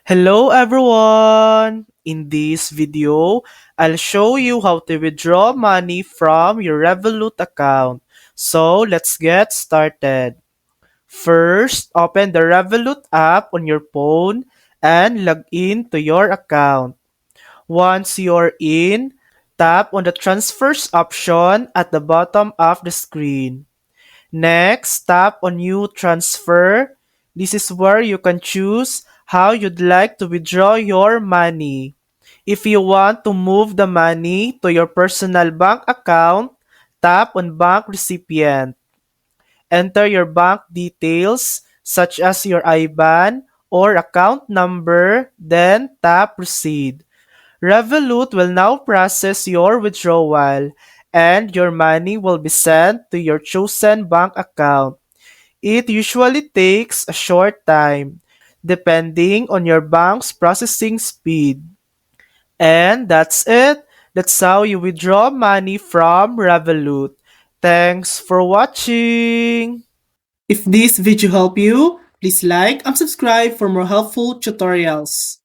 Hello everyone! In this video, I'll show you how to withdraw money from your Revolut account. So let's get started. First, open the Revolut app on your phone and log in to your account. Once you're in, tap on the transfers option at the bottom of the screen. Next, tap on New Transfer. This is where you can choose how you'd like to withdraw your money. If you want to move the money to your personal bank account, tap on Bank Recipient. Enter your bank details such as your IBAN or account number, then tap Proceed. Revolut will now process your withdrawal and your money will be sent to your chosen bank account. It usually takes a short time, depending on your bank's processing speed. And that's it. That's how you withdraw money from Revolut. Thanks for watching. If this video helped you, please like and subscribe for more helpful tutorials.